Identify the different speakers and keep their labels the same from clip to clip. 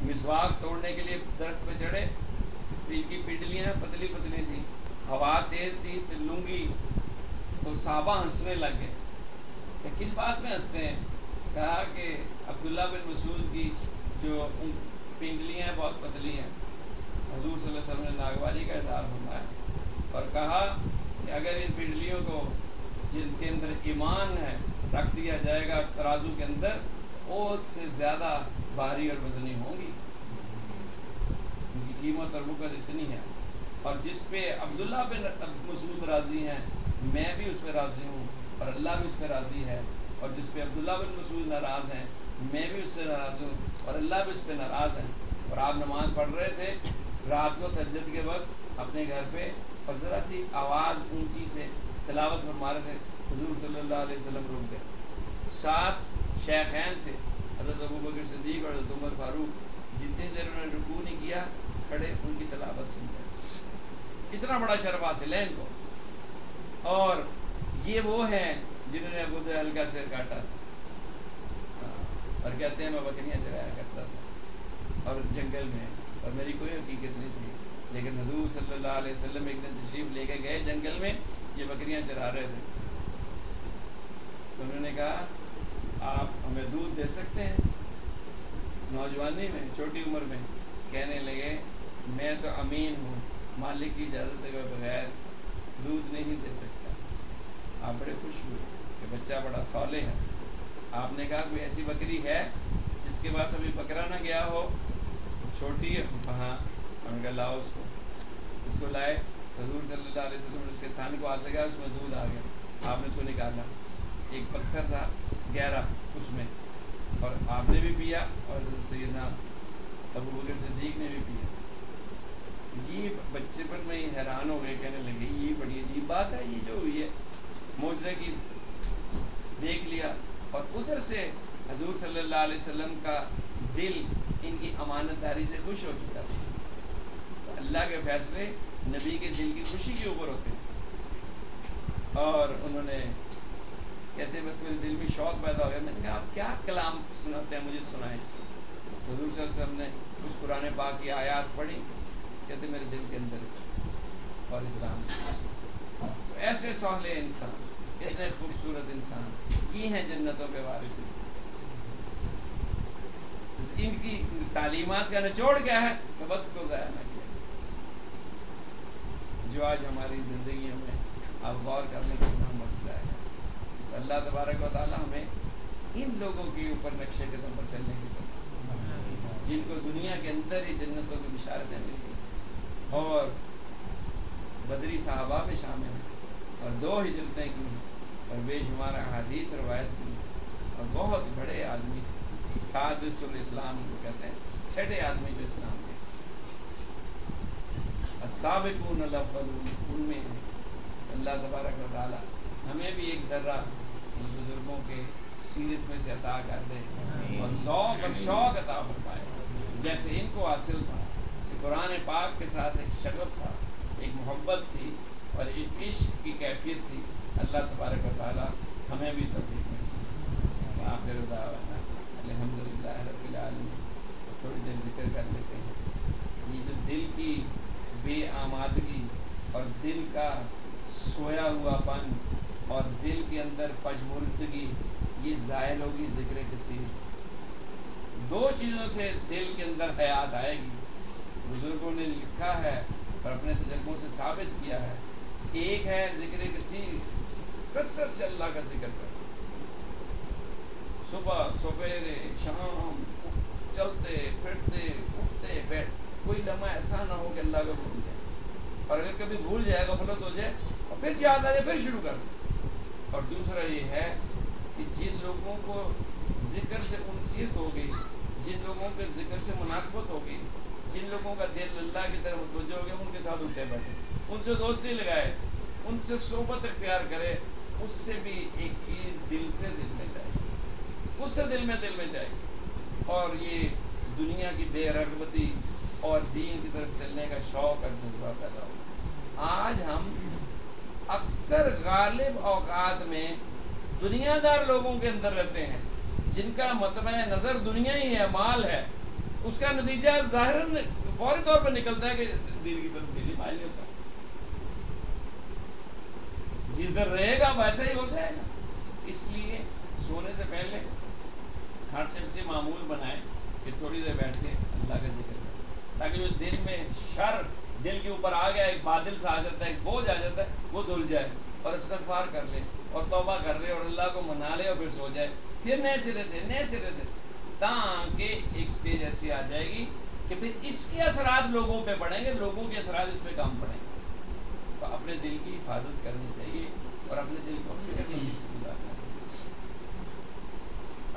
Speaker 1: مسواک توڑنے کے لیے درخت پہ چڑھے تو ان کی پنڈلیاں پتلی پتلی تھی، ہوا تیز تھی، پھر لونگی، تو صحابہ ہنسنے لگ گئے کہ کس بات میں ہنستے ہیں؟ کہا کہ عبداللہ بن مسعود کی جو پنڈلیاں ہیں بہت پتلی ہیں۔ حضور صلی اللہ علیہ وسلم نے ناگواری کا اظہار فرمایا اور کہا کہ اگر ان پنڈلیوں کو جن کے اندر ایمان ہے رکھ دیا جائے گا ترازو کے اندر، احد سے زیادہ بھاری اور وزنی ہوں گی، ان کی قیمت اور مقدار اتنی ہے۔ اور جس پہ عبداللہ بن مسعود راضی ہیں میں بھی اس پہ راضی ہوں اور اللہ بھی اس پہ راضی ہے، اور جس پہ عبداللہ بن مسعود ناراض ہیں میں بھی اس سے ناراض ہوں اور اللہ بھی اس پہ ناراض ہیں۔ اور آپ نماز پڑھ رہے تھے رات کو تہجد کے وقت اپنے گھر پہ، اور ذرا سی آواز اونچی سے تلاوت فرما رہے تھے، حضور صلی اللہ علیہ وسلم رک گئے۔ 7 شیخین تھے، حضرت ابوبکر صدیق اور حضرت عمر فاروق، جتنی دیر انہوں نے رکوع نہیں کیا کھڑے ان کی تلاوت سن گئے۔ اتنا بڑا شرف حاصل ہے ان کو، اور یہ وہ ہیں جنہوں نے ابو جہل کا سر کاٹا تھا، اور کہتے ہیں میں بکریاں چرایا کرتا تھا اور جنگل میں، اور میری کوئی حقیقت نہیں تھی، لیکن حضور صلی اللہ علیہ وسلم ایک دن تشریف لے کے گئے جنگل میں، یہ بکریاں چرا رہے تھے، تو انہوں نے کہا آپ ہمیں دودھ دے سکتے ہیں؟ نوجوانی میں، چھوٹی عمر میں کہنے لگے میں تو امین ہوں، مالک کی اجازت کے بغیر دودھ نہیں دے سکتا۔ آپ بڑے خوش ہوئے کہ بچہ بڑا صالح ہے۔ آپ نے کہا کوئی ایسی بکری ہے جس کے پاس ابھی بکرا نہ گیا ہو، چھوٹی ہے؟ ہاں۔ ہم نے کہا لاؤ اس کو لائے، حضور صلی اللہ علیہ وسلم نے اس کے تھن کو ہاتھ لگایا، اس میں دودھ آ گیا، آپ نے اس کو نکالا، ایک پتھر تھا گہرا اس میں، اور آپ نے بھی پیا اور سیدنا ابوبکر صدیق نے بھی پیا۔ یہ بچے پر میں حیران ہو گئے، کہنے لگے یہ بڑی عجیب بات ہے، یہ جو ہوئی ہے معجزے کی دیکھ لیا۔ اور ادھر سے حضور صلی اللہ علیہ وسلم کا دل ان کی امانت داری سے خوش ہو چکا تھا۔ تو اللہ کے فیصلے نبی کے دل کی خوشی کے اوپر ہوتے ہیں، اور انہوں نے کہتے بس میرے دل میں شوق پیدا ہو گیا۔ میں نے کہا آپ کیا کلام سناتے ہیں، مجھے سنائیں۔ حضور صلی اللہ علیہ وسلم نے کچھ قرآن پاک کی آیات پڑھی، کہتے میرے دل کے اندر اور اسلام۔ ایسے صالح انسان، اتنے خوبصورت انسان، یہ ہیں جنتوں کے وارث انسان۔ ان کی تعلیمات کا نچوڑ کیا ہے کہ وقت کو ضائع نہ کیا، جو آج ہماری زندگیوں میں آپ غور کرنے کی وقت ضائع ہے۔ اللہ تبارک و تعالی ہمیں ان لوگوں کے اوپر نقشے قدم پر چلنے کی توفیق، جن کو دنیا کے اندر ہی جنتوں کی بشارتیں ملی اور بدری صحابہ میں شامل ہیں، اور 2 ہجرتیں کی ہیں، اور بے شمار احادیث روایت کی، اور بہت بڑے آدمی، سادس الاسلام کو کہتے ہیں، 6ٹھے آدمی جو اسلام کے السابقون الاولون، ان میں ہیں۔ اللہ تبارک و تعالی ہمیں بھی ایک ذرہ ان بزرگوں کے سیرت میں سے عطا کر دے اور ذوق اور شوق عطا فرمائے، جیسے ان کو حاصل تھا کہ قرآن پاک کے ساتھ ایک شغف تھا، ایک محبت تھی اور ایک عشق کی کیفیت تھی۔ اللہ تبارک و تعالی ہمیں بھی توفیق نصیب۔ آخر دعوانا الحمدللہ رب العالمین۔ تھوڑی دیر ذکر کر لیتے ہیں، یہ جو دل کی بے آمادگی اور دل کا سویا ہوا پن اور دل کے اندر پژمردگی، یہ زائل ہوگی ذکر کثیر سے۔ 2 چیزوں سے دل کے اندر حیات آئے گی، بزرگوں نے لکھا ہے اور اپنے تجربوں سے ثابت کیا ہے۔ ایک ہے ذکر کثیر، کثرت سے اللہ کا ذکر کرنا، صبح سویرے شام، چلتے پھرتے اٹھتے بیٹھ، کوئی لمحہ ایسا نہ ہو کہ اللہ کو بھول جائے، اور اگر کبھی بھول جائے، غفلت ہو جائے اور پھر یاد آ جائے پھر شروع کر دیں۔ اور دوسرا یہ ہے کہ جن لوگوں کو ذکر سے انسیت ہو گئی، جن لوگوں کے ذکر سے مناسبت ہو گئی، جن لوگوں کا دل اللہ کی طرف متوجہ ہو گیا، ان کے ساتھ اٹھے بیٹھے، ان سے دوستی لگائے، ان سے صحبت اختیار کرے، اس سے بھی ایک چیز دل سے دل میں جائے، اس سے دل میں جائے، اور یہ دنیا کی بے رغبتی اور دین کی طرف چلنے کا شوق اور جذبہ پیدا ہو۔ آج ہم اکثر غالب اوقات میں دنیا دار لوگوں کے اندر رہتے ہیں، جن کا مطمع نظر دنیا ہی ہے، مال ہے، اس کا نتیجہ ظاہراً فوری طور پر نکلتا ہے کہ دین کی طرف دلی مائل نہیں ہوتا. جس در رہے گا ویسا ہی ہو جائے گا. اس لیے سونے سے پہلے ہر شخص سے معمول بنائے کہ تھوڑی دیر بیٹھ کے اللہ کا ذکر کرے, تاکہ جو دن میں شر دل کے اوپر آ گیا, ایک بادل سا آ جاتا ہے, ایک بوجھ آ جاتا ہے, وہ دھل جائے اور استغفار کر لے اور توبہ کر لے اور اللہ کو منا لے اور پھر سو جائے, پھر نئے سرے سے, تاکہ ایک سٹیج ایسی آ جائے گی کہ پھر اس کے اثرات لوگوں پہ پڑیں گے, لوگوں کے اثرات اس پہ کم پڑیں گے. تو اپنے دل کی حفاظت کرنی چاہیے اور اپنے دل کو فکر مندی سے گزارنا چاہیے.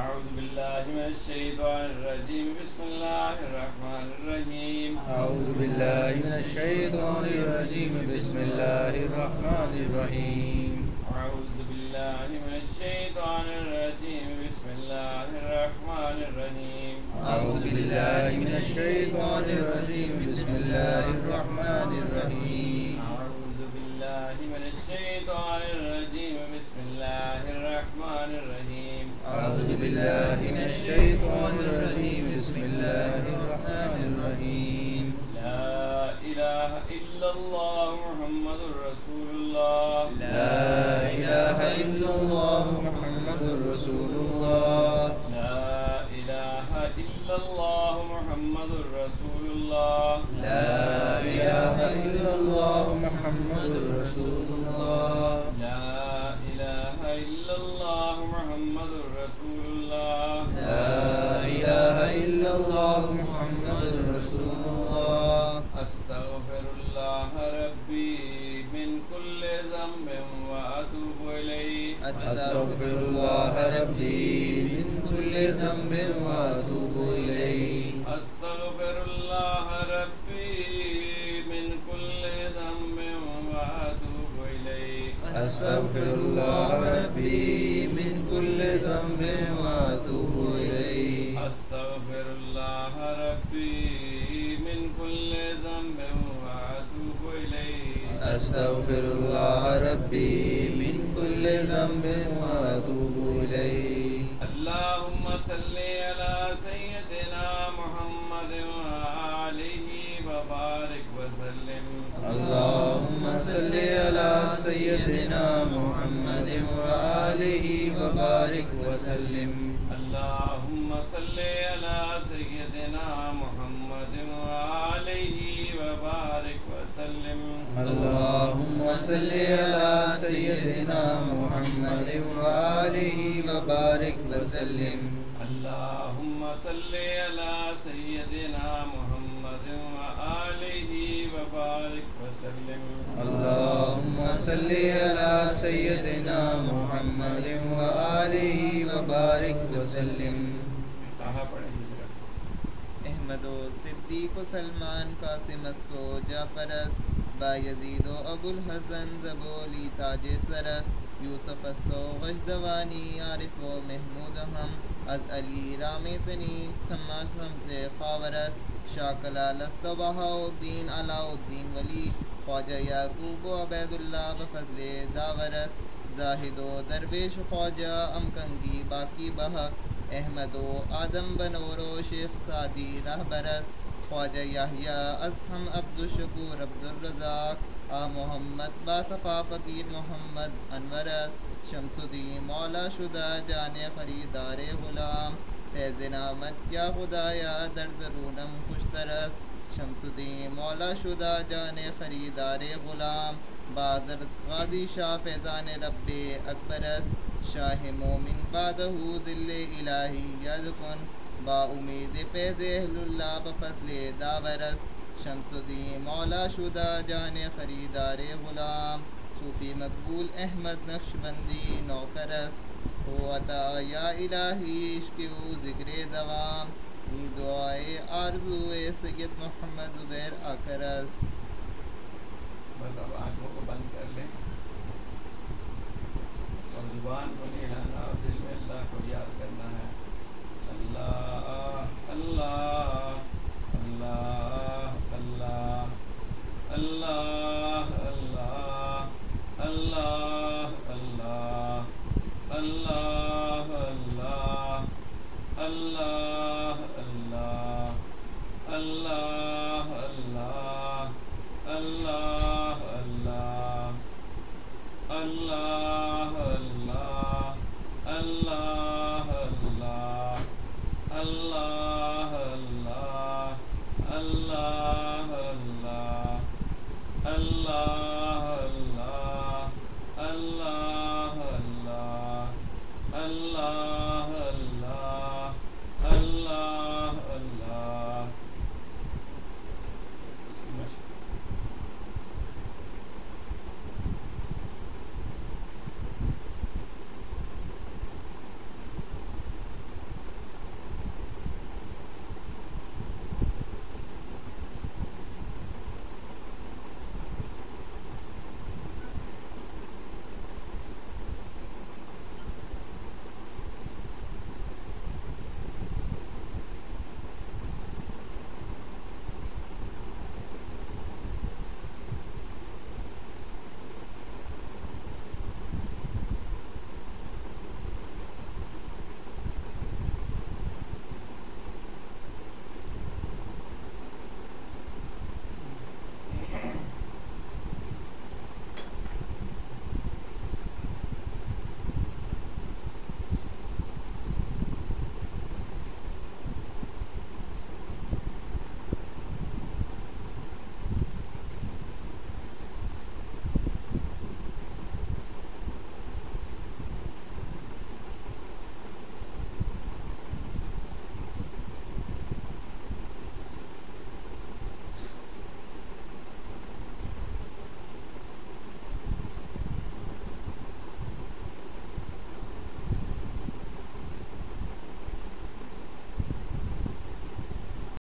Speaker 1: اعوذ باللہ من الشیطان الرجیم, بسم اللہ الرحمن الرحیم.
Speaker 2: اعوذ باللہ من الشیطان الرجیم, بسم اللہ الرحمن الرحیم.
Speaker 1: اعوذ باللہ من الشیطان الرجیم, بسم اللہ الرحمن الرحیم.
Speaker 2: اعوذ باللہ من الشیطان الرجیم, بسم اللہ الرحمن الرحیم.
Speaker 1: اعوذ باللہ من الشیطان الرجیم, بسم اللہ الرحمن الرحیم.
Speaker 2: اعوذ باللہ من الشیطان الرجیم, بسم اللہ الرحمن الرحیم.
Speaker 1: لا الہ الا اللہ محمد رسول اللہ.
Speaker 2: لا الہ الا اللہ محمد رسول اللہ.
Speaker 1: لا الہ الا اللہ محمد رسول اللہ.
Speaker 2: لا الہ الا اللہ محمد رسول اللہ.
Speaker 1: لا الہ الا اللہ محمد رسول اللہ.
Speaker 2: لا الہ الا اللہ محمد رسول اللہ.
Speaker 1: استغفر اللہ ربی من کل ذنب واتوب الیہ.
Speaker 2: استغفر اللہ ربی من کل ذنب واتوب الیہ.
Speaker 1: استغفر اللہ ربی من کل ذنب واتوب الیہ.
Speaker 2: استغفر اللہ ربی من کل ذنب واتوب الیہ.
Speaker 1: استغفر اللہ ربی من کل ذنب واتوب الیہ.
Speaker 2: استغفر اللہ ربی من کل ذنب واتوب الیہ.
Speaker 1: اللہم صلی علی سیدنا محمد وآلہ وبارک وسلم.
Speaker 2: اللہم صلی علی سیدنا محمد وآلہ وبارک وسلم.
Speaker 1: اللہم صلی علی سیدنا محمد وآلہ وبارک وسلم.
Speaker 2: اللہم صلی علی سیدنا محمد وآلہ وبارک وسلم.
Speaker 1: اللہم صلی علی سیدنا محمد وآلہ وبارک وسلم.
Speaker 2: اللہم صلی علی سیدنا محمد وآلہ وبارک وسلم.
Speaker 1: کہاں پڑھیں گے ذرا؟
Speaker 3: احمد و صدیق و سلمان قاسم است و جعفر است. با یزید و ابو الحسن زبولی تاج سرست. یوسف است و غشدوانی عارف و محمود ہم. از علی رامتنی سما شمس خاور است. شاکلال است و بہاء الدین علاء الدین ولی. خواجہ یعقوب و عبید اللہ بفضل داور است. زاہد و درویش خواجہ امکنگی باقی بحق. احمد و آدم بنور و شیخ سعدی رہبر است. خواجہ یحییٰ از ہم عبد الشکور عبد الرزاق. آ محمد با صفا فقیر محمد انور است. شمس الدین مولا شدہ جان خریدار غلام. فیض نعمت یا خدایا در ضرورم خوشتر است. شمس الدین مولا شدہ جان خریدار غلام. بادر غازی شاہ فیضان رب اکبر است. شاہ مومن بادہ ذل الہی یذکن. با امید فیض اہل اللہ بفضل داور است. شمس الدین مولا شدہ جان خریدار غلام. صوفی مقبول احمد نقشبندی نوکر است. ہو عطا یا الہی عشق و ذکر دوام. ای دعائے آرزو سید محمد زبیر آکر است.
Speaker 1: بس اب آنکھوں کو بند کر لیں اور زبان کو نہیں ہلانا اور دل میں اللہ کو یاد کرنا ہے. اللہ اللہ